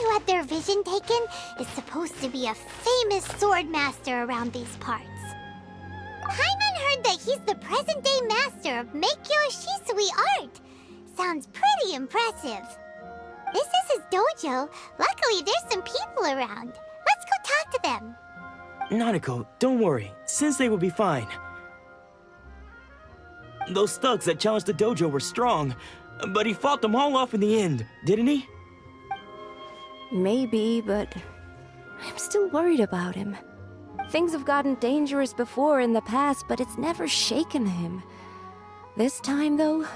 who had their vision taken is supposed to be a famous sword master around these parts. Paimon heard that he's the present-day master of Meikyo Shisui art. Sounds pretty impressive. This is his dojo. Luckily, there's some people around. Let's go talk to them. Nanako, don't worry. Sensei will be fine. Those thugs that challenged the dojo were strong, but he fought them all off in the end, didn't he? Maybe, but I'm still worried about him. Things have gotten dangerous before in the past, but it's never shaken him. This time, though...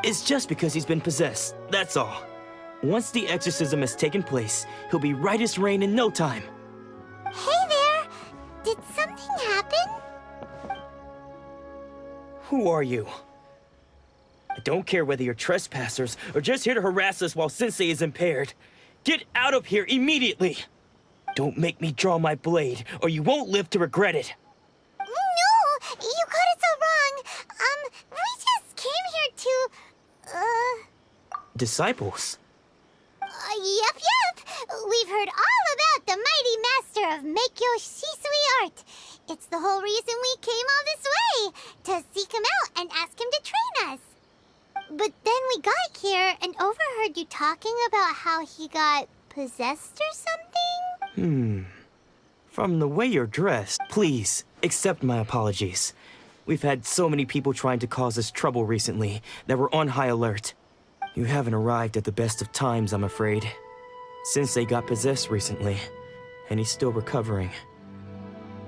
It's just because he's been possessed, that's all. Once the exorcism has taken place, he'll be right as rain in no time. Hey there! Did something happen? Who are you? I don't care whether you're trespassers or just here to harass us while Sensei is impaired. Get out of here immediately! Don't make me draw my blade, or you won't live to regret it. No! You got it so wrong. We just came here to... Disciples? Yep. We've heard all about the mighty master of Meikyo Shisui art. It's the whole reason we came all this way, to seek him out and ask him to train us. But then we got here and overheard you talking about how he got possessed or something? From the way you're dressed, please, accept my apologies. We've had so many people trying to cause us trouble recently that we're on high alert. You haven't arrived at the best of times, I'm afraid. Sensei got possessed recently, and he's still recovering.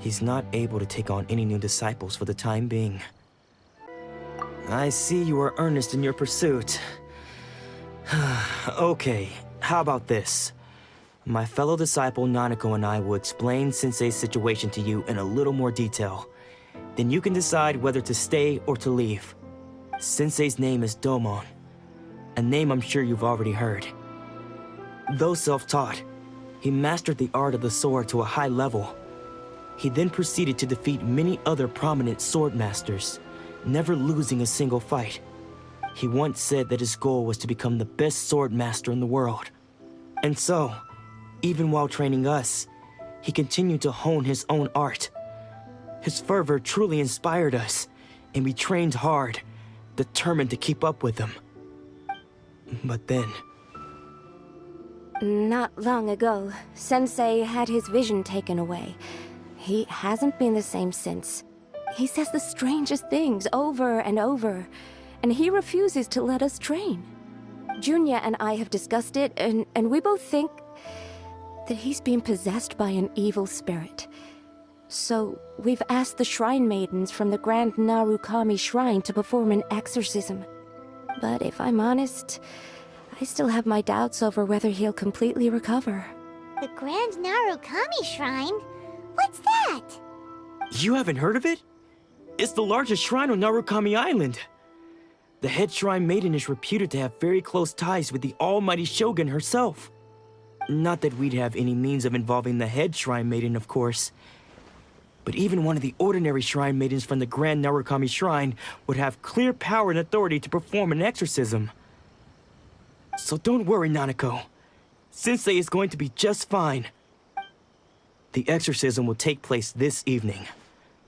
He's not able to take on any new disciples for the time being. I see you are earnest in your pursuit. Okay, how about this? My fellow disciple Nanako and I will explain Sensei's situation to you in a little more detail. Then you can decide whether to stay or to leave. Sensei's name is Domon, a name I'm sure you've already heard. Though self-taught, he mastered the art of the sword to a high level. He then proceeded to defeat many other prominent sword masters, never losing a single fight. He once said that his goal was to become the best sword master in the world. And so, even while training us, he continued to hone his own art. His fervor truly inspired us, and we trained hard, determined to keep up with him. But then... Not long ago, Sensei had his vision taken away. He hasn't been the same since. He says the strangest things over and over, and he refuses to let us train. Junya and I have discussed it, and we both think that he's being possessed by an evil spirit. So we've asked the shrine maidens from the Grand Narukami Shrine to perform an exorcism. But if I'm honest, I still have my doubts over whether he'll completely recover. The Grand Narukami Shrine? What's that? You haven't heard of it? It's the largest shrine on Narukami Island. The head shrine maiden is reputed to have very close ties with the almighty Shogun herself. Not that we'd have any means of involving the head shrine maiden, of course. But even one of the ordinary shrine maidens from the Grand Narukami Shrine would have clear power and authority to perform an exorcism. So don't worry, Nanako. Sensei is going to be just fine. The exorcism will take place this evening.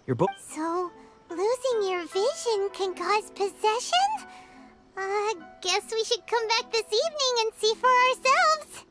You're both... So, losing your vision can cause possession? Guess we should come back this evening and see for ourselves.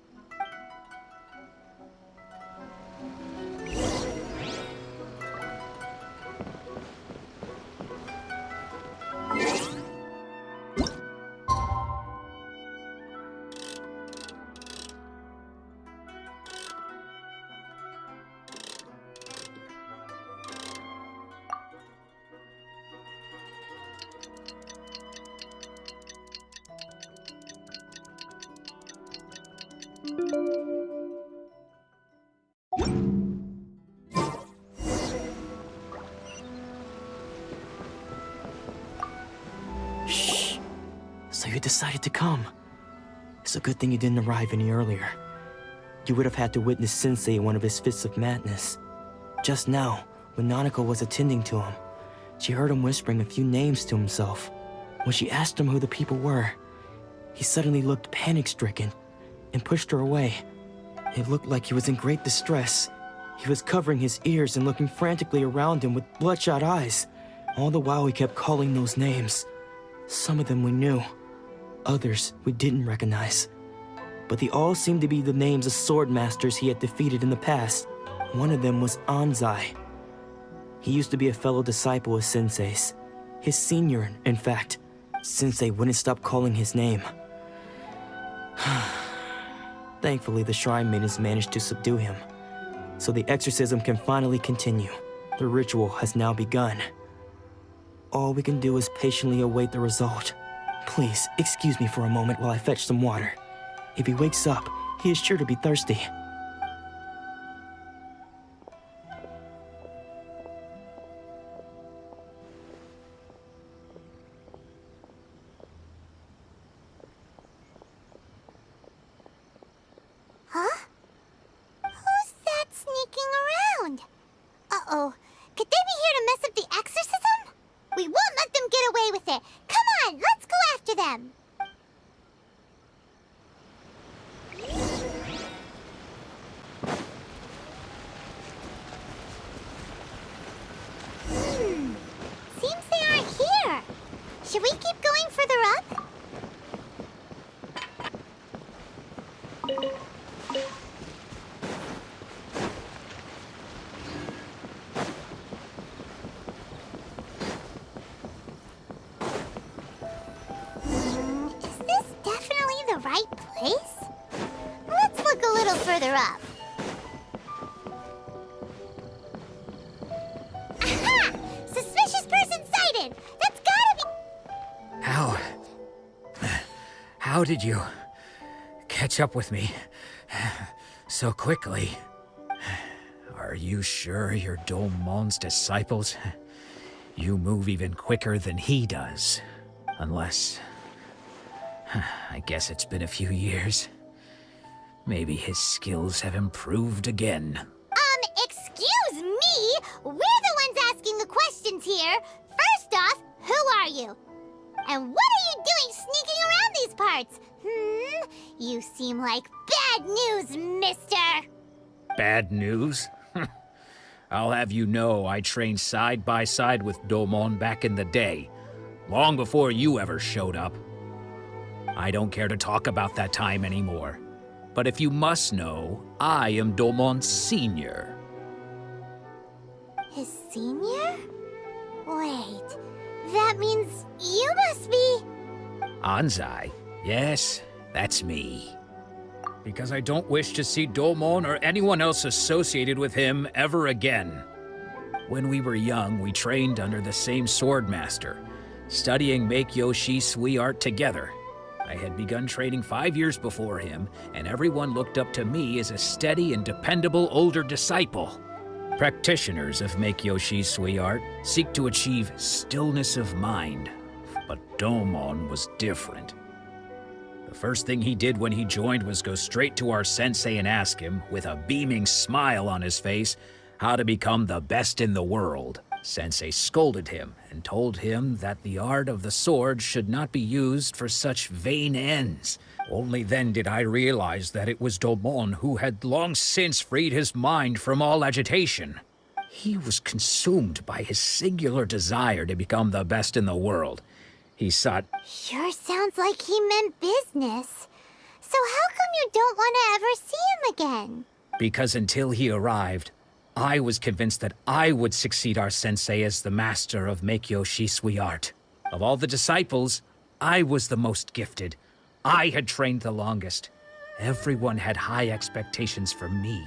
Shh. So you decided to come. It's a good thing you didn't arrive any earlier. You would have had to witness Sensei in one of his fits of madness. Just now, when Nanako was attending to him, she heard him whispering a few names to himself. When she asked him who the people were, he suddenly looked panic-stricken and pushed her away. It looked like he was in great distress. He was covering his ears and looking frantically around him with bloodshot eyes. All the while he kept calling those names. Some of them we knew, others we didn't recognize. But they all seemed to be the names of sword masters he had defeated in the past. One of them was Anzai. He used to be a fellow disciple of Sensei's. His senior, in fact. Sensei wouldn't stop calling his name. Thankfully, the shrine maidens managed to subdue him, so the exorcism can finally continue. The ritual has now begun. All we can do is patiently await the result. Please, excuse me for a moment while I fetch some water. If he wakes up, he is sure to be thirsty. Huh? Who's that sneaking around? Uh-oh. Could they be here to mess up the exorcism? We won't let them get away with it. Come on, let's go after them. Seems they aren't here. Should we keep going further up? Is this definitely the right place? Let's look a little further up. Aha! Suspicious person sighted! That's gotta be... How did you catch up with me so quickly? Are you sure you're Domon's disciples? You move even quicker than he does. Unless... I guess it's been a few years. Maybe his skills have improved again. Excuse me? We're the ones asking the questions here. First off, who are you? And what are you doing sneaking around these parts? You seem like bad news, mister. Bad news? I'll have you know I trained side by side with Domon back in the day, long before you ever showed up. I don't care to talk about that time anymore. But if you must know, I am Domon's senior. His senior? Wait, that means you must be... Anzai? Yes, that's me. Because I don't wish to see Domon or anyone else associated with him ever again. When we were young, we trained under the same sword master, studying Meikyo Shisui art together. I had begun training 5 years before him, and everyone looked up to me as a steady and dependable older disciple. Practitioners of Meikyo Shisui art seek to achieve stillness of mind, but Domon was different. The first thing he did when he joined was go straight to our sensei and ask him, with a beaming smile on his face, how to become the best in the world. Sensei scolded him and told him that the art of the sword should not be used for such vain ends. Only then did I realize that it was Domon who had long since freed his mind from all agitation. He was consumed by his singular desire to become the best in the world. He sought... Sure sounds like he meant business. So how come you don't want to ever see him again? Because until he arrived, I was convinced that I would succeed our sensei as the master of Meikyo Shisui art. Of all the disciples, I was the most gifted. I had trained the longest. Everyone had high expectations for me.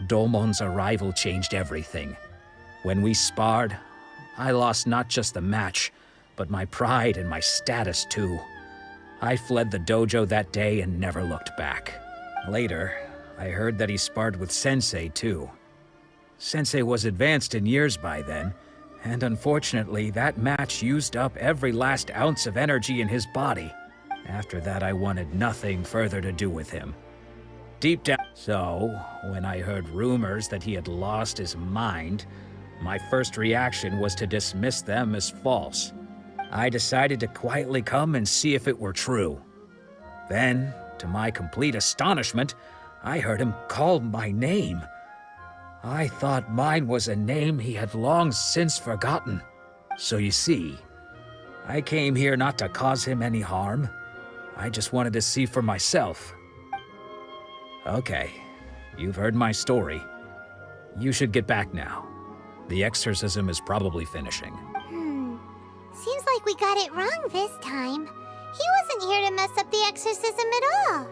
Domon's arrival changed everything. When we sparred, I lost not just the match, but my pride and my status too. I fled the dojo that day and never looked back. Later, I heard that he sparred with Sensei too. Sensei was advanced in years by then, and unfortunately that match used up every last ounce of energy in his body. After that I wanted nothing further to do with him. Deep down... So, when I heard rumors that he had lost his mind, my first reaction was to dismiss them as false. I decided to quietly come and see if it were true. Then, To my complete astonishment, I heard him call my name. I thought mine was a name he had long since forgotten. So you see, I came here not to cause him any harm. I just wanted to see for myself. Okay, you've heard my story. You should get back now. The exorcism is probably finishing. Seems like we got it wrong this time. He wasn't here to mess up the exorcism at all.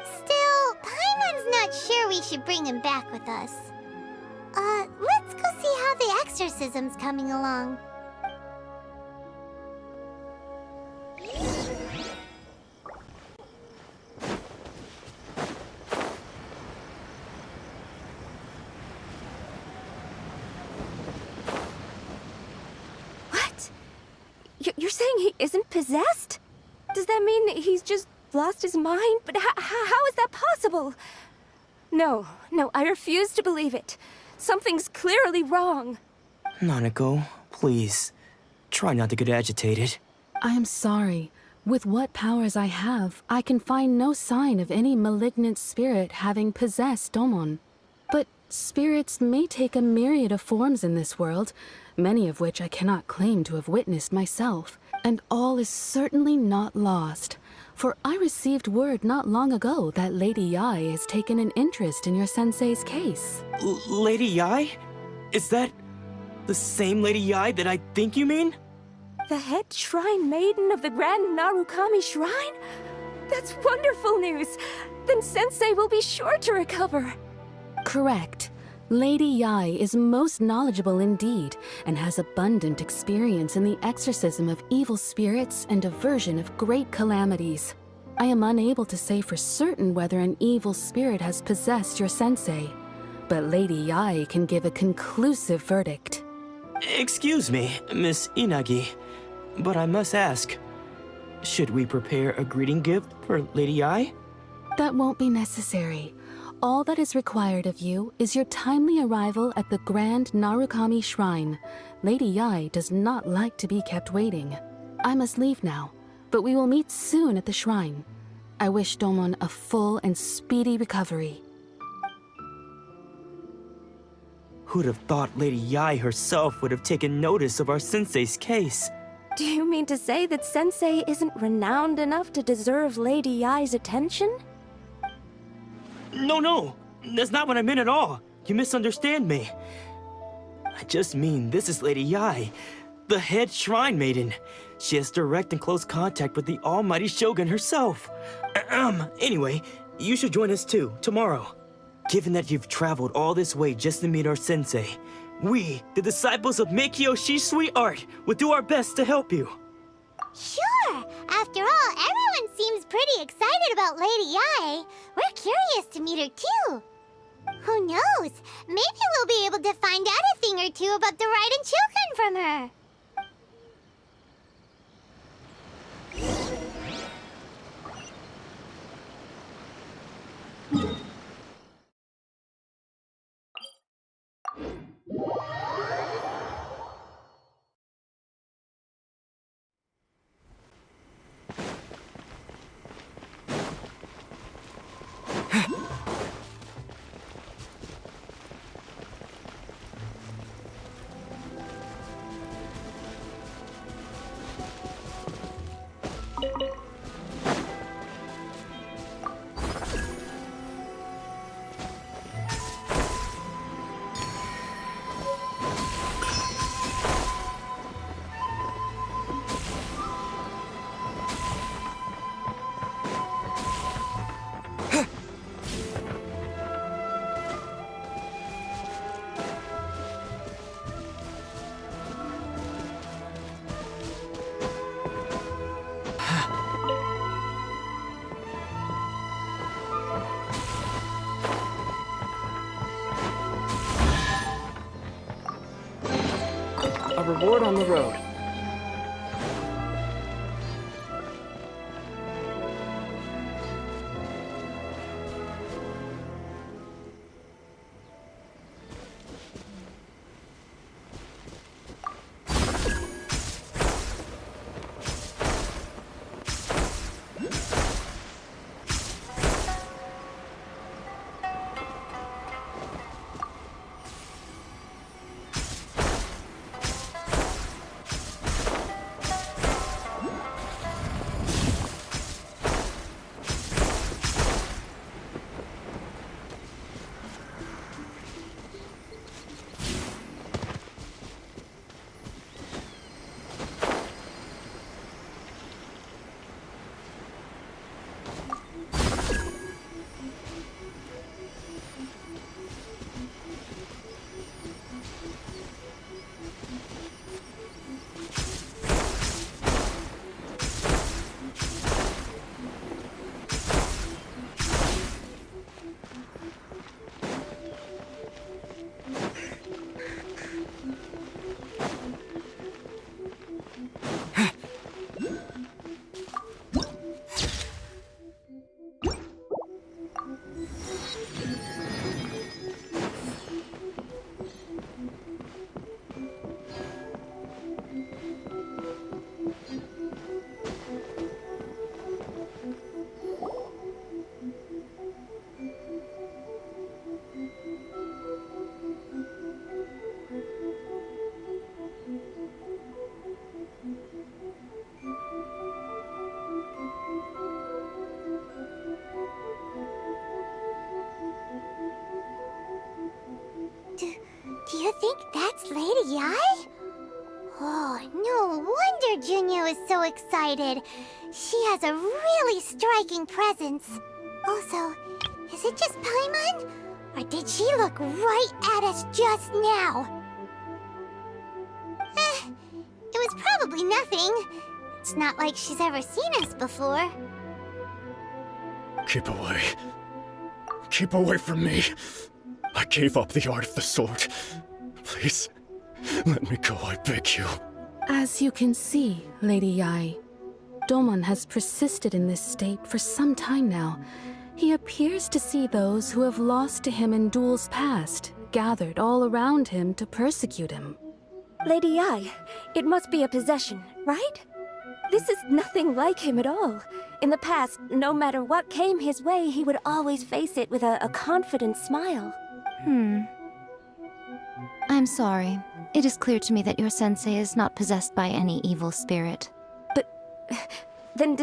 Still, Paimon's not sure we should bring him back with us. Let's go see how the exorcism's coming along. What? You're saying he isn't possessed? Does that mean he's just lost his mind? But how is that possible? No, I refuse to believe it. Something's clearly wrong. Nanako, please. Try not to get agitated. I am sorry. With what powers I have, I can find no sign of any malignant spirit having possessed Domon. But spirits may take a myriad of forms in this world, many of which I cannot claim to have witnessed myself. And all is certainly not lost. For I received word not long ago that Lady Yai has taken an interest in your sensei's case. Lady Yai? Is that the same Lady Yai that I think you mean? The head shrine maiden of the Grand Narukami Shrine? That's wonderful news! Then Sensei will be sure to recover. Correct. Lady Yai is most knowledgeable indeed, and has abundant experience in the exorcism of evil spirits and aversion of great calamities. I am unable to say for certain whether an evil spirit has possessed your sensei, but Lady Yai can give a conclusive verdict. Excuse me, Miss Inagi, but I must ask, should we prepare a greeting gift for Lady Yai? That won't be necessary. All that is required of you is your timely arrival at the Grand Narukami Shrine. Lady Yai does not like to be kept waiting. I must leave now, but we will meet soon at the shrine. I wish Domon a full and speedy recovery. Who'd have thought Lady Yai herself would have taken notice of our sensei's case? Do you mean to say that Sensei isn't renowned enough to deserve Lady Yai's attention? No, that's not what I meant at all. You misunderstand me. I just mean this is Lady Yai, the head shrine maiden. She has direct and close contact with the almighty Shogun herself. Anyway, you should join us too, tomorrow. Given that you've traveled all this way just to meet our sensei, we, the disciples of Meikyo Shisui Art, will do our best to help you. Sure! After all, everyone seems pretty excited about Lady Yai. We're curious to meet her too. Who knows? Maybe we'll be able to find out a thing or two about the Raiden Shogun from her. A reward on the road. think that's Lady Yai? Oh, no wonder Junyo is so excited. She has a really striking presence. Also, is it just Paimon? Or did she look right at us just now? It was probably nothing. It's not like she's ever seen us before. Keep away. Keep away from me. I gave up the art of the sword. Please, let me go, I beg you. As you can see, Lady Yai, Domon has persisted in this state for some time now. He appears to see those who have lost to him in duels past, gathered all around him to persecute him. Lady Yai, it must be a possession, right? This is nothing like him at all. In the past, no matter what came his way, he would always face it with a confident smile. I'm sorry. It is clear to me that your sensei is not possessed by any evil spirit. Then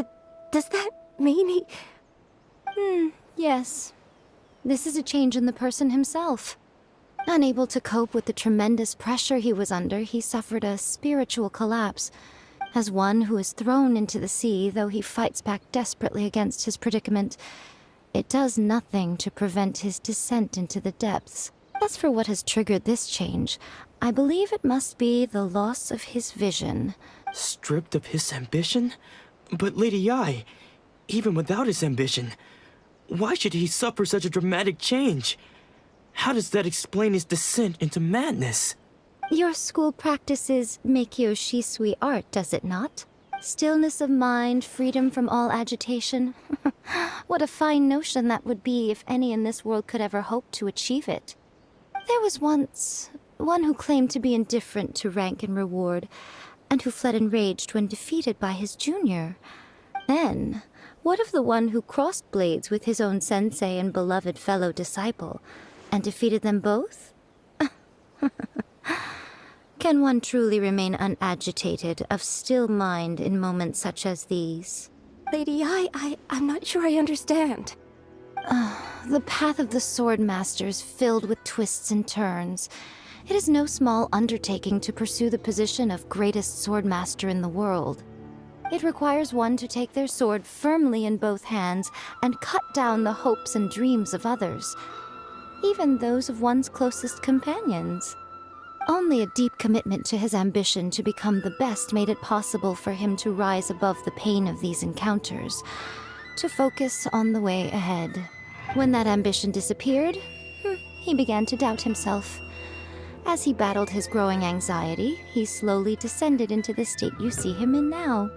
does that mean he... Yes. This is a change in the person himself. Unable to cope with the tremendous pressure he was under, he suffered a spiritual collapse. As one who is thrown into the sea, though he fights back desperately against his predicament, it does nothing to prevent his descent into the depths. As for what has triggered this change, I believe it must be the loss of his vision. Stripped of his ambition? But Lady Yai, even without his ambition, why should he suffer such a dramatic change? How does that explain his descent into madness? Your school practices Meikyo Shisui art, does it not? Stillness of mind, freedom from all agitation. What a fine notion that would be if any in this world could ever hope to achieve it. There was once one who claimed to be indifferent to rank and reward, and who fled enraged when defeated by his junior. Then, what of the one who crossed blades with his own sensei and beloved fellow disciple, and defeated them both? Can one truly remain unagitated, of still mind in moments such as these? Lady Yai, I'm not sure I understand. The path of the sword master is filled with twists and turns. It is no small undertaking to pursue the position of greatest sword master in the world. It requires one to take their sword firmly in both hands and cut down the hopes and dreams of others, even those of one's closest companions. Only a deep commitment to his ambition to become the best made it possible for him to rise above the pain of these encounters, to focus on the way ahead. When that ambition disappeared, he began to doubt himself. As he battled his growing anxiety, he slowly descended into the state you see him in now.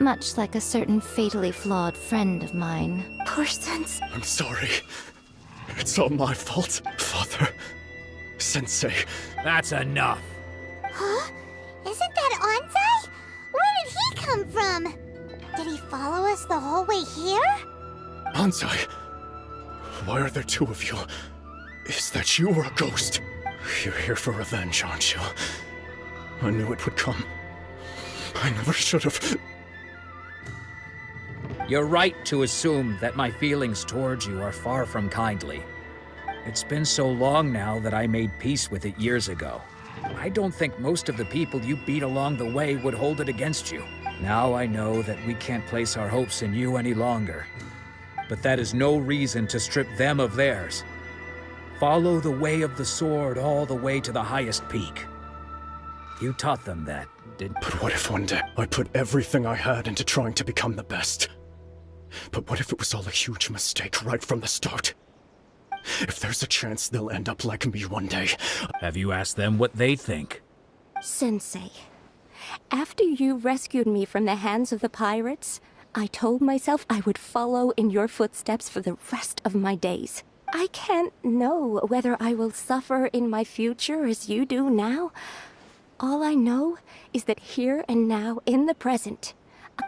Much like a certain fatally flawed friend of mine. Poor Sensei. I'm sorry. It's all my fault, Father. Sensei. That's enough. Huh? Isn't that Ansai? Where did he come from? Did he follow us the whole way here? Ansai. Why are there two of you? Is that you or a ghost? You're here for revenge, aren't you? I knew it would come. I never should have. You're right to assume that my feelings towards you are far from kindly. It's been so long now that I made peace with it years ago. I don't think most of the people you beat along the way would hold it against you. Now I know that we can't place our hopes in you any longer. But that is no reason to strip them of theirs. Follow the way of the sword all the way to the highest peak. You taught them that, didn't you? But what if one day I put everything I had into trying to become the best? But what if it was all a huge mistake right from the start? If there's a chance they'll end up like me one day. Have you asked them what they think? Sensei, after you rescued me from the hands of the pirates, I told myself I would follow in your footsteps for the rest of my days. I can't know whether I will suffer in my future as you do now. All I know is that here and now, in the present,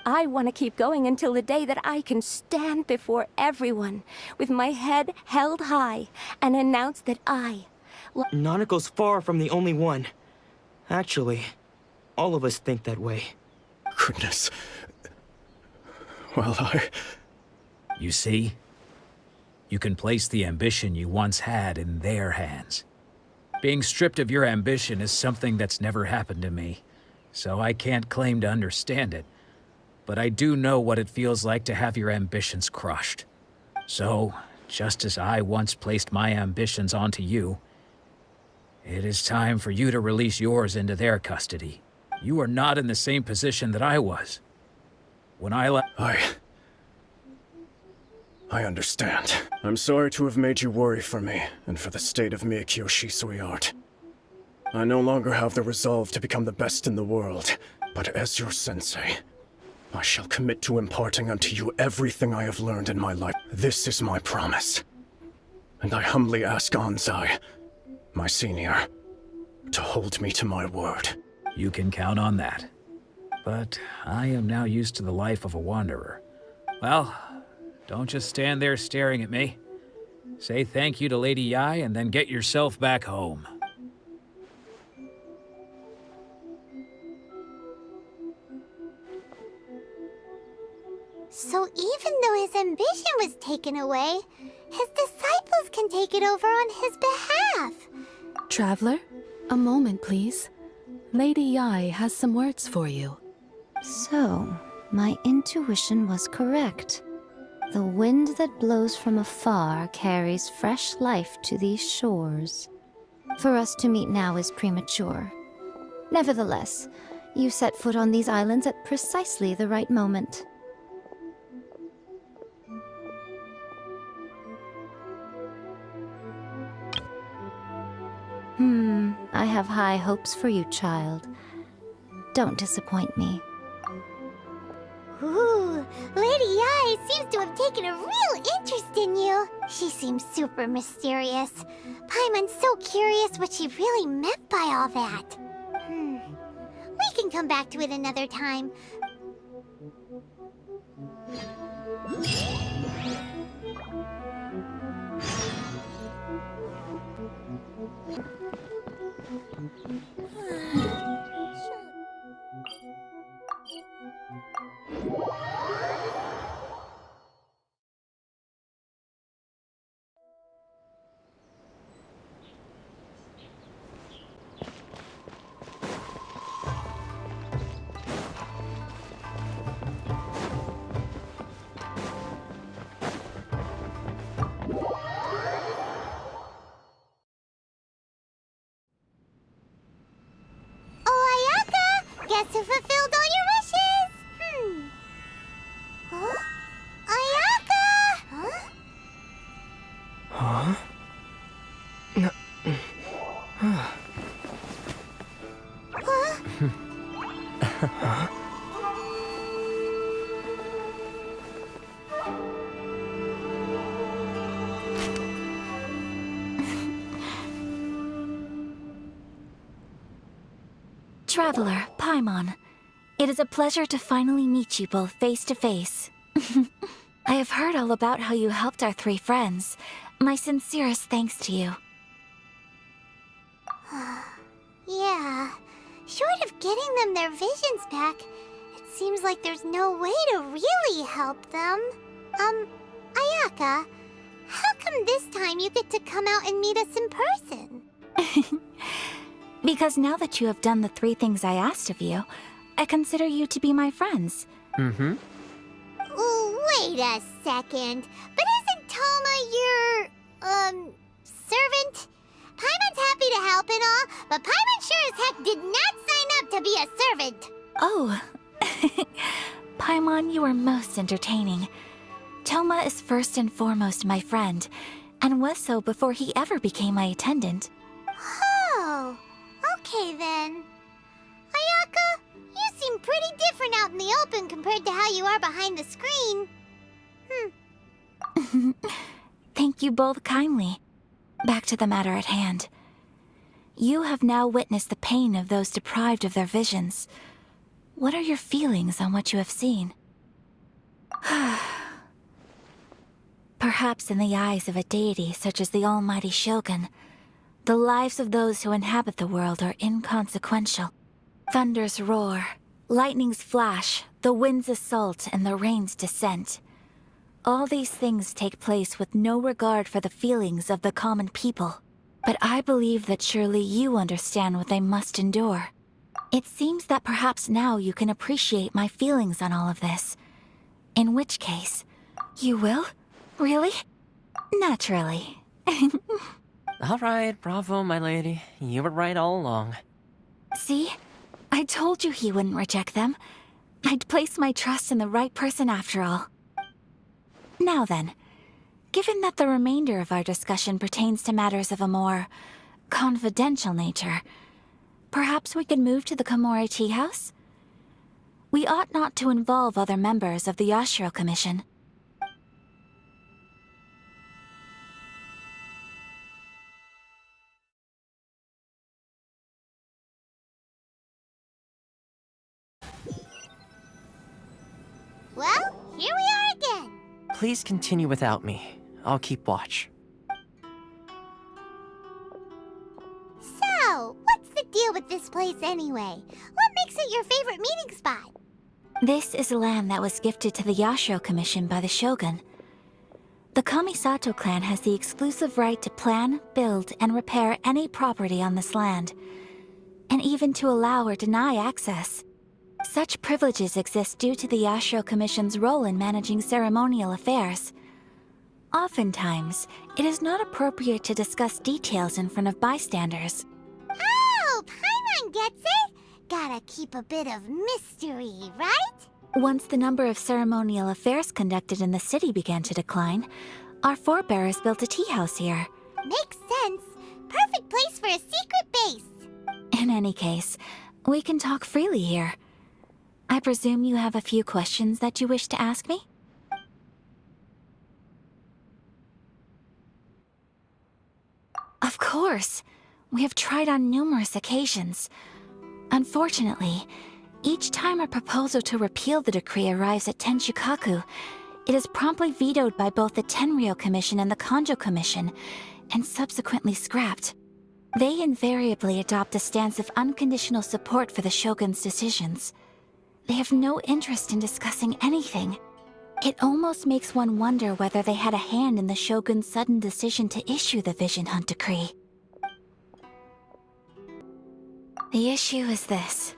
I want to keep going until the day that I can stand before everyone with my head held high and announce that Nanako's far from the only one. Actually, all of us think that way. Goodness. Well, You see? You can place the ambition you once had in their hands. Being stripped of your ambition is something that's never happened to me, so I can't claim to understand it. But I do know what it feels like to have your ambitions crushed. So, just as I once placed my ambitions onto you, it is time for you to release yours into their custody. You are not in the same position that I was. When I understand. I'm sorry to have made you worry for me, and for the state of Miyakyo Shisui art. I no longer have the resolve to become the best in the world, but as your sensei, I shall commit to imparting unto you everything I have learned in my life. This is my promise. And I humbly ask Anzai, my senior, to hold me to my word. You can count on that. But I am now used to the life of a wanderer. Well, don't just stand there staring at me. Say thank you to Lady Yai and then get yourself back home. So even though his ambition was taken away, his disciples can take it over on his behalf. Traveler, a moment, please. Lady Yai has some words for you. So, my intuition was correct. The wind that blows from afar carries fresh life to these shores. For us to meet now is premature. Nevertheless, you set foot on these islands at precisely the right moment. I have high hopes for you, child. Don't disappoint me. Ooh, Lady Yai seems to have taken a real interest in you. She seems super mysterious. Paimon's so curious what she really meant by all that. We can come back to it another time. Guess who fulfilled all your wishes? Huh? Ayaka! Huh? Huh? Traveler, Paimon, it is a pleasure to finally meet you both face to face. I have heard all about how you helped our three friends. My sincerest thanks to you. Yeah, short of getting them their visions back, it seems like there's no way to really help them. Ayaka, how come this time you get to come out and meet us in person? Because now that you have done the three things I asked of you, I consider you to be my friends. Mm-hmm. Wait a second. But isn't Toma your, servant? Paimon's happy to help and all, but Paimon sure as heck did not sign up to be a servant. Oh. Paimon, you are most entertaining. Toma is first and foremost my friend, and was so before he ever became my attendant. Oh. Okay then. Ayaka, you seem pretty different out in the open compared to how you are behind the screen. Thank you both kindly. Back to the matter at hand. You have now witnessed the pain of those deprived of their visions. What are your feelings on what you have seen? Perhaps in the eyes of a deity such as the almighty Shogun, the lives of those who inhabit the world are inconsequential. Thunders roar, lightnings flash, the winds assault, and the rains descent. All these things take place with no regard for the feelings of the common people. But I believe that surely you understand what they must endure. It seems that perhaps now you can appreciate my feelings on all of this. In which case, you will? Really? Naturally. All right, bravo, my lady. You were right all along. See? I told you he wouldn't reject them. I'd place my trust in the right person after all. Now then, given that the remainder of our discussion pertains to matters of a more confidential nature, perhaps we could move to the Komori Tea House? We ought not to involve other members of the Yashiro Commission. Well, here we are again. Please continue without me. I'll keep watch. So, what's the deal with this place anyway? What makes it your favorite meeting spot? This is land that was gifted to the Yashiro Commission by the Shogun. The Kamisato clan has the exclusive right to plan, build, and repair any property on this land, and even to allow or deny access. Such privileges exist due to the Yashiro Commission's role in managing ceremonial affairs. Oftentimes, it is not appropriate to discuss details in front of bystanders. Oh, Paimon gets it. Gotta keep a bit of mystery, right? Once the number of ceremonial affairs conducted in the city began to decline, our forebears built a tea house here. Makes sense. Perfect place for a secret base. In any case, we can talk freely here. I presume you have a few questions that you wish to ask me? Of course. We have tried on numerous occasions. Unfortunately, each time a proposal to repeal the decree arrives at Tenshukaku, it is promptly vetoed by both the Tenryou Commission and the Kanjo Commission, and subsequently scrapped. They invariably adopt a stance of unconditional support for the Shogun's decisions. They have no interest in discussing anything. It almost makes one wonder whether they had a hand in the Shogun's sudden decision to issue the Vision Hunt Decree. The issue is this.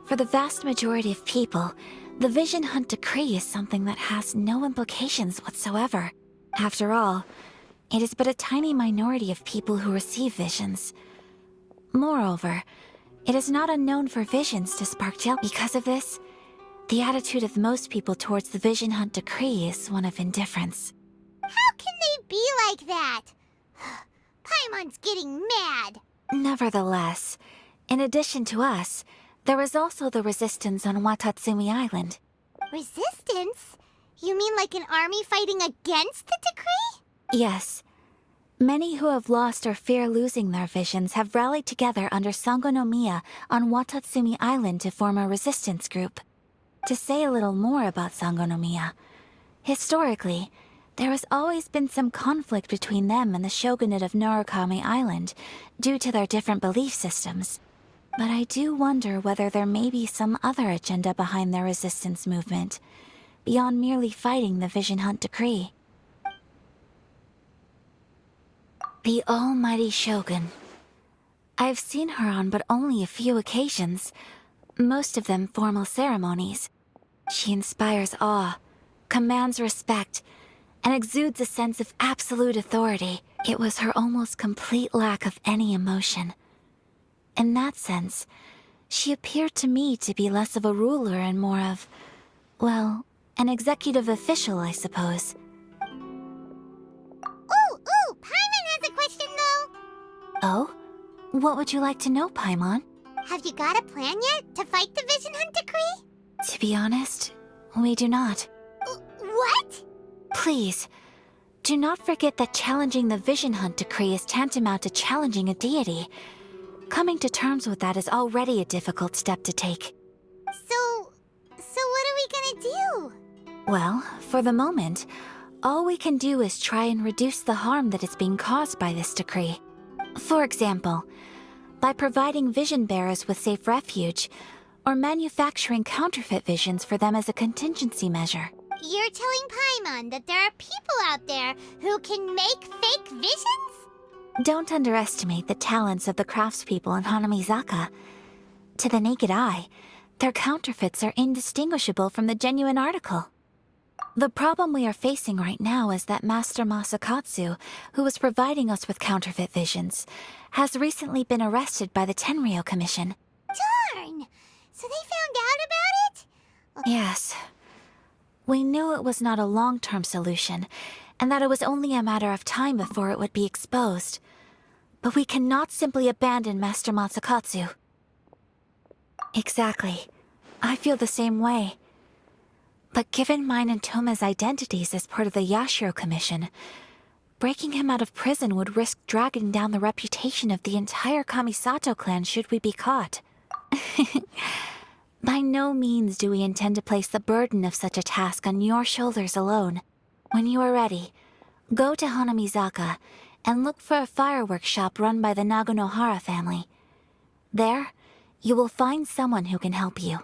For the vast majority of people, the Vision Hunt Decree is something that has no implications whatsoever. After all, it is but a tiny minority of people who receive visions. Moreover, it is not unknown for visions to spark jealousy. Because of this, the attitude of most people towards the Vision Hunt Decree is one of indifference. How can they be like that? Paimon's getting mad. Nevertheless, in addition to us, there is also the resistance on Watatsumi Island. Resistance? You mean like an army fighting against the decree? Yes. Many who have lost or fear losing their visions have rallied together under Sangonomiya on Watatsumi Island to form a resistance group. To say a little more about Sangonomiya, historically, there has always been some conflict between them and the shogunate of Narukami Island due to their different belief systems. But I do wonder whether there may be some other agenda behind their resistance movement, beyond merely fighting the Vision Hunt Decree. The almighty Shogun. I've seen her on but only a few occasions, most of them formal ceremonies. She inspires awe, commands respect, and exudes a sense of absolute authority. It was her almost complete lack of any emotion. In that sense, she appeared to me to be less of a ruler and more of, well, an executive official, I suppose. Ooh, Paimon has a question though. Oh? What would you like to know, Paimon? Have you got a plan yet to fight the Vision Hunt Decree? To be honest, we do not. What? Please, do not forget that challenging the Vision Hunt Decree is tantamount to challenging a deity. Coming to terms with that is already a difficult step to take. So what are we gonna do? Well, for the moment, all we can do is try and reduce the harm that is being caused by this decree. For example, by providing vision bearers with safe refuge, or manufacturing counterfeit visions for them as a contingency measure. You're telling Paimon that there are people out there who can make fake visions? Don't underestimate the talents of the craftspeople in Hanamizaka. To the naked eye, their counterfeits are indistinguishable from the genuine article. The problem we are facing right now is that Master Masakatsu, who was providing us with counterfeit visions, has recently been arrested by the Tenryou Commission. Darn! So they found out about it? Yes. We knew it was not a long-term solution, and that it was only a matter of time before it would be exposed. But we cannot simply abandon Master Masakatsu. Exactly. I feel the same way. But given mine and Toma's identities as part of the Yashiro Commission, breaking him out of prison would risk dragging down the reputation of the entire Kamisato clan should we be caught. By no means do we intend to place the burden of such a task on your shoulders alone. When you are ready, go to Hanamizaka and look for a fireworks shop run by the Naganohara family. There, you will find someone who can help you.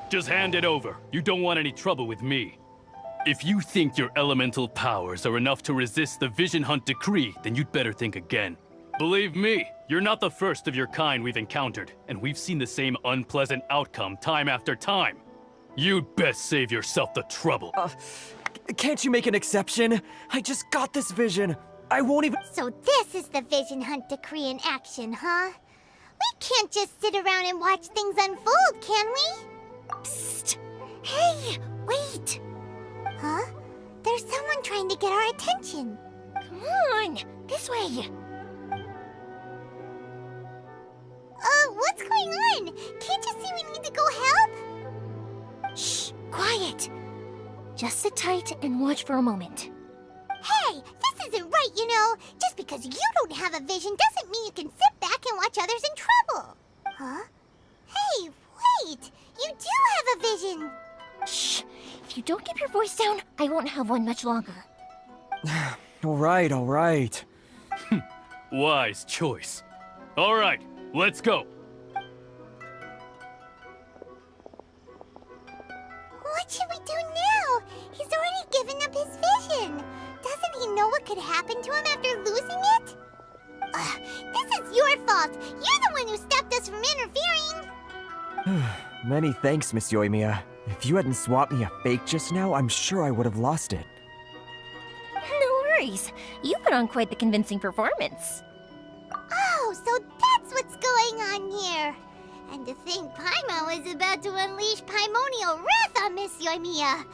Just hand it over. You don't want any trouble with me. If you think your elemental powers are enough to resist the Vision Hunt decree, then you'd better think again. Believe me, you're not the first of your kind we've encountered, and we've seen the same unpleasant outcome time after time. You'd best save yourself the trouble. Can't you make an exception? I just got this vision. I won't even... So this is the Vision Hunt decree in action, huh? We can't just sit around and watch things unfold, can we? Psst! Hey, wait! Huh? There's someone trying to get our attention. Come on, this way. What's going on? Can't you see we need to go help? Shh, quiet. Just sit tight and watch for a moment. Hey, this isn't right, you know. Just because you don't have a vision doesn't mean you can sit back and watch others in trouble. Huh? Hey, wait! You do have a vision! Shh! If you don't keep your voice down, I won't have one much longer. All right. Wise choice. All right, let's go. What should we do now? He's already given up his vision. Doesn't he know what could happen to him after losing it? This is your fault. You're the one who stopped us from interfering. Many thanks, Miss Euthymia. If you hadn't swapped me a fake just now, I'm sure I would have lost it. No worries. You put on quite the convincing performance. Oh, so that's what's going on here. And to think Paimon was about to unleash Paimonial wrath on Miss Euthymia.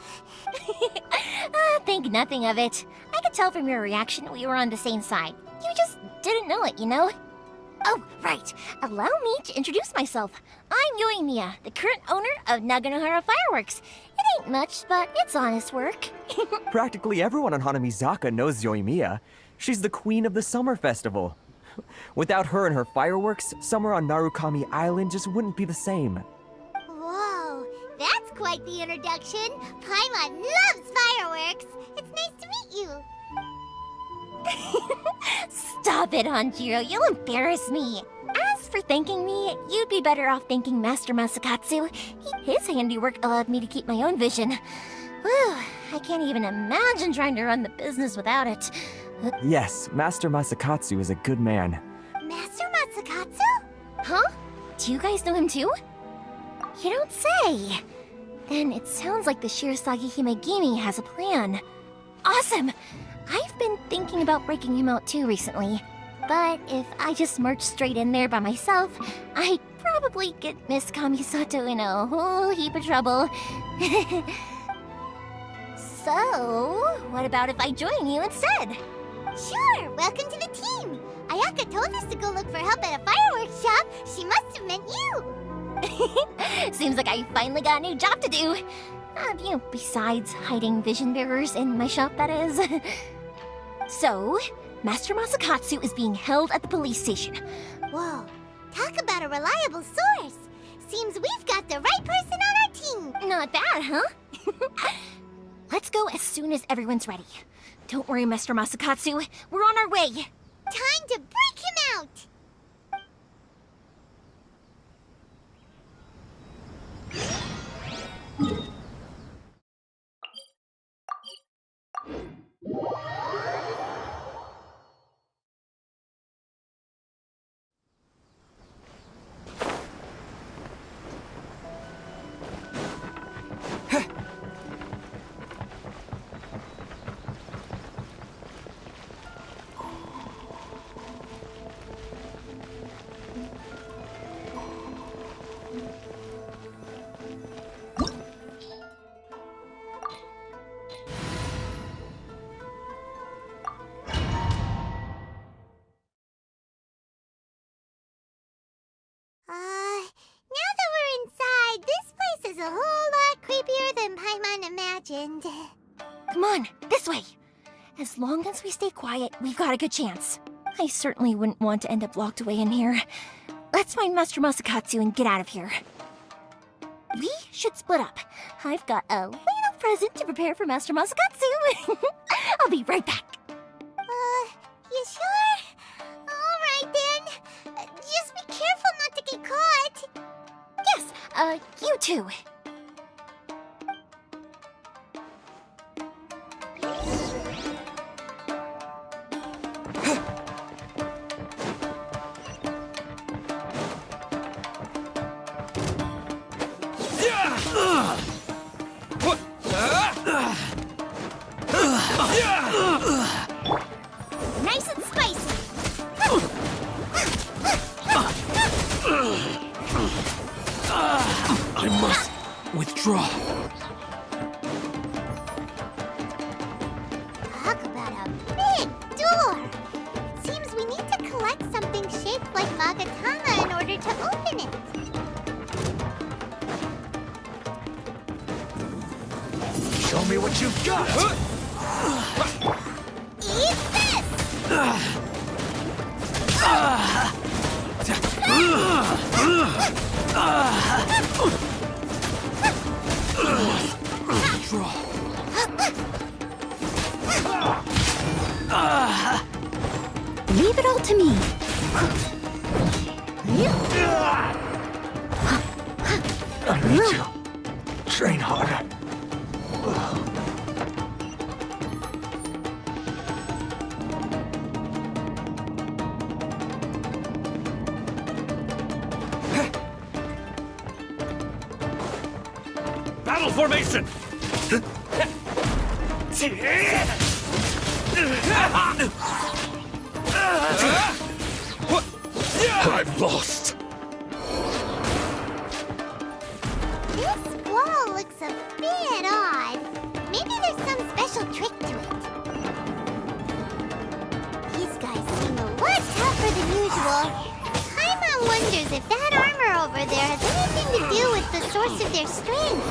Think nothing of it. I could tell from your reaction we were on the same side. You just didn't know it, you know? Oh, right. Allow me to introduce myself. I'm Euthymia, the current owner of Naganohara Fireworks. It ain't much, but it's honest work. Practically everyone on Hanamizaka knows Euthymia. She's the queen of the summer festival. Without her and her fireworks, summer on Narukami Island just wouldn't be the same. Whoa, that's quite the introduction. Paimon loves fireworks. It's nice to meet you. Stop it, Hanjiro. You'll embarrass me. As for thanking me, you'd be better off thanking Master Masakatsu. His handiwork allowed me to keep my own vision. Whew, I can't even imagine trying to run the business without it. Yes, Master Masakatsu is a good man. Master Masakatsu? Huh? Do you guys know him too? You don't say. Then it sounds like the Shirasagi Himegimi has a plan. Awesome! I've been thinking about breaking him out too recently. But if I just marched straight in there by myself, I'd probably get Miss Kamisato in a whole heap of trouble. So, what about if I join you instead? Sure, welcome to the team. Ayaka told us to go look for help at a fireworks shop. She must have meant you. Seems like I finally got a new job to do. Besides hiding vision bearers in my shop, that is. So, Master Masakatsu is being held at the police station. Whoa, talk about a reliable source. Seems we've got the right person on our team. Not bad, huh? Let's go as soon as everyone's ready. Don't worry, Master Masakatsu. We're on our way. Time to break him out. Now that we're inside, this place is a whole lot creepier than Paimon imagined. Come on, this way. As long as we stay quiet, we've got a good chance. I certainly wouldn't want to end up locked away in here. Let's find Master Masakatsu and get out of here. We should split up. I've got a little present to prepare for Master Masakatsu. I'll be right back. You sure? Alright then. Just be careful not to get caught. Yes, you too. Nice and spicy. I must withdraw. Talk about a big door. It seems we need to collect something shaped like Magatama in order to open it. Show me what you've got! Eat this! Draw. Leave it all to me. I need to train harder. Battle formation! I've lost. This wall looks a bit odd. Maybe there's some special trick to it. These guys seem a lot tougher than usual. Paimon wonders if that armor over there has anything to do with the source of their strength.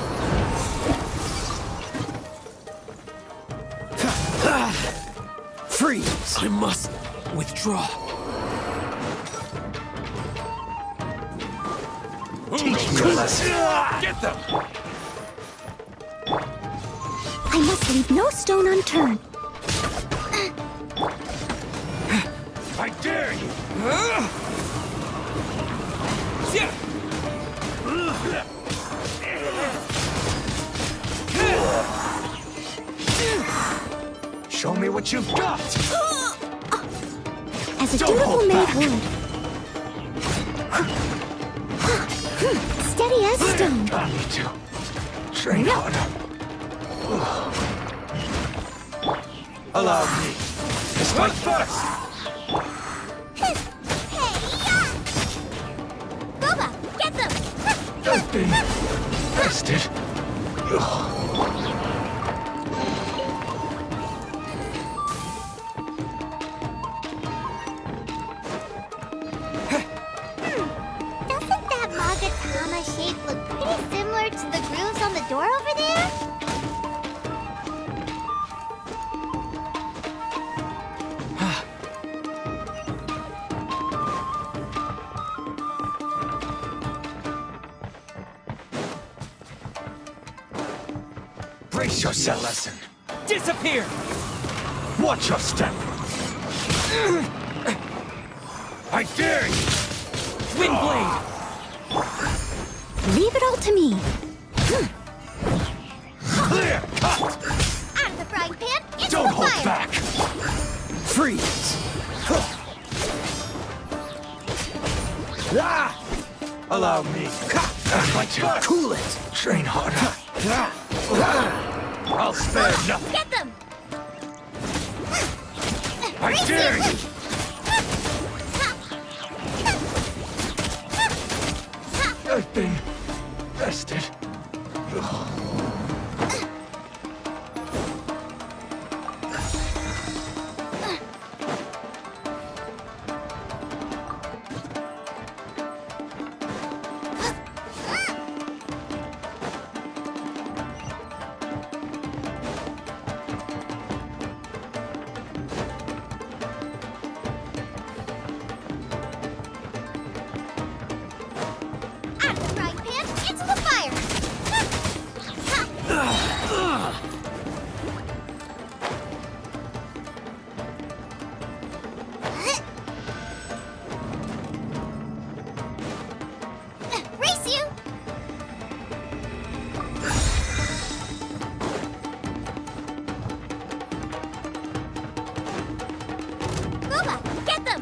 Freeze! I must withdraw. Teach me a lesson. Get them! I must leave no stone unturned. I dare you! Show me what you've got. As a Don't dutiful hold maid back. would. Steady as stone. I need to train harder. Allow me. Strike first. Boba, get them! Don't be bested. search the grooves on the door over there? Brace yourself. Lesson. Disappear! Watch your step. I dare you! Windblade! Leave it all to me. Clear cut! Out of the frying pan, into Don't the hold fire! back! Freeze! Ah! Allow me. Cool it! Train harder. I'll spare nothing. Get them! I dare you! I've been bested. Out of the frying pan, into the fire! Race you! Boba, get them!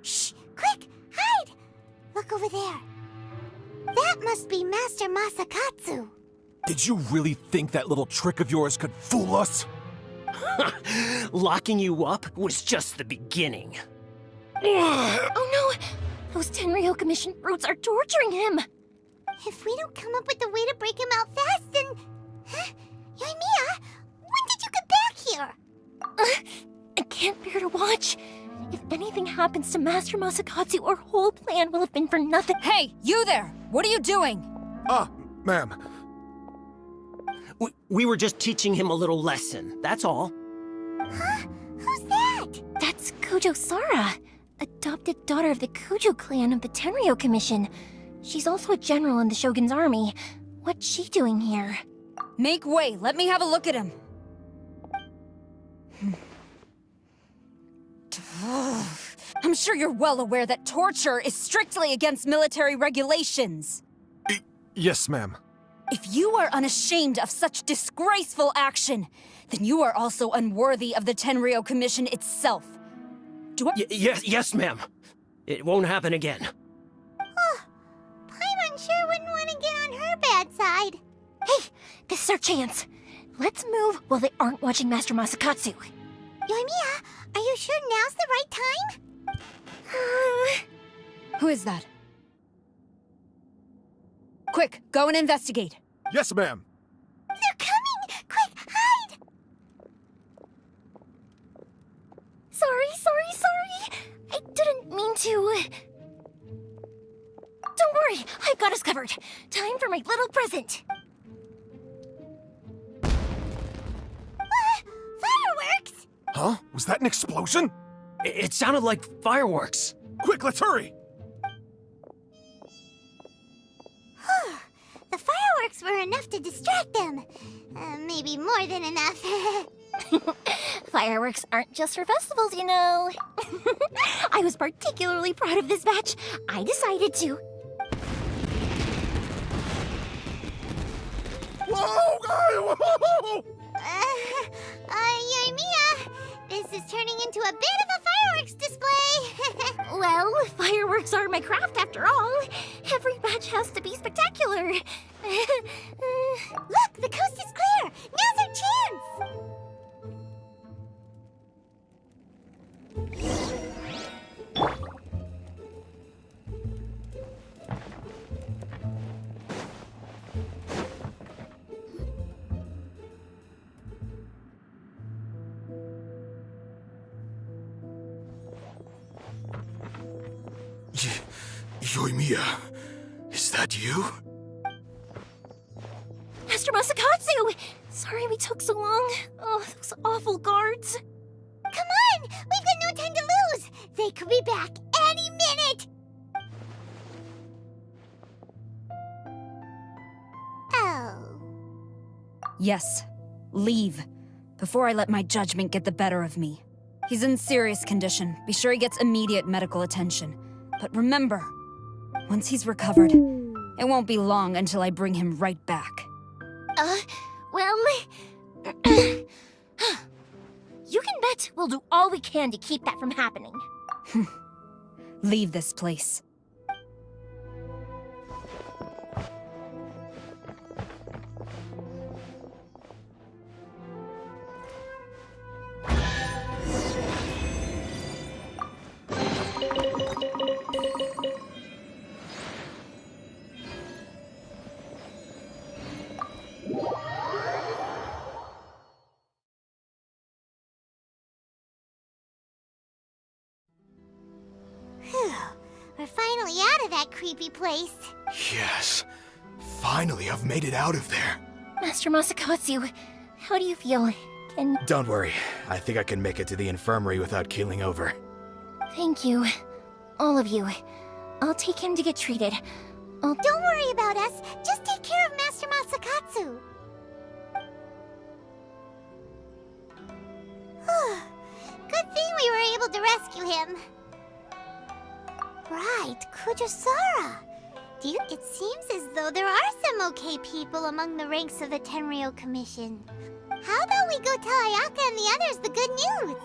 Shh! Quick! Hide! Look over there. That must be Master Masakatsu. Did you really think that little trick of yours could fool us? Locking you up was just the beginning. Oh no! Those Tenryou Commission brutes are torturing him! If we don't come up with a way to break him out fast, then... Huh? Yoimiya, when did you get back here? I can't bear to watch. If anything happens to Master Masakatsu, our whole plan will have been for nothing. Hey, you there! What are you doing? Ah, ma'am. We were just teaching him a little lesson, that's all. Huh? Who's that? That's Kujo Sara, adopted daughter of the Kujo clan of the Tenryou Commission. She's also a general in the Shogun's army. What's she doing here? Make way, let me have a look at him. I'm sure you're well aware that torture is strictly against military regulations. Yes, ma'am. If you are unashamed of such disgraceful action, then you are also unworthy of the Tenryou Commission itself. Do I— Yes, ma'am. It won't happen again. Paimon sure wouldn't want to get on her bad side. Hey, this is our chance. Let's move while they aren't watching Master Masakatsu. Yoimiya, are you sure now's the right time? Who is that? Quick, go and investigate. Yes, ma'am. They're coming! Quick, hide! Sorry. I didn't mean to. Don't worry, I've got us covered. Time for my little present. Fireworks! Huh? Was that an explosion? It sounded like fireworks. Quick, let's hurry! The fireworks were enough to distract them. Maybe more than enough. Fireworks aren't just for festivals, you know. I was particularly proud of this batch. I decided to. Whoa! Whoa! Yoimiya, this is turning into a bit of a fireworks display. Well, fireworks are my craft after all. Every batch has to be spectacular. Look, the coast is clear. Now's our chance. Euthymia, is that you? Master Masakatsu! Sorry we took so long. Oh, those awful guards. Come on! We've got no time to lose! They could be back any minute! Oh. Yes. Leave. Before I let my judgment get the better of me. He's in serious condition. Be sure he gets immediate medical attention. But remember, once he's recovered, it won't be long until I bring him right back. Well... you can bet we'll do all we can to keep that from happening. Leave this place. We're finally out of that creepy place. Yes. Finally, I've made it out of there. Master Masakatsu, how do you feel? Don't worry. I think I can make it to the infirmary without keeling over. Thank you. All of you. I'll take him to get treated. Don't worry about us. Just take care of Master Masakatsu. Good thing we were able to rescue him. Right, Kujasara. It seems as though there are some okay people among the ranks of the Tenryou Commission. How about we go tell Ayaka and the others the good news?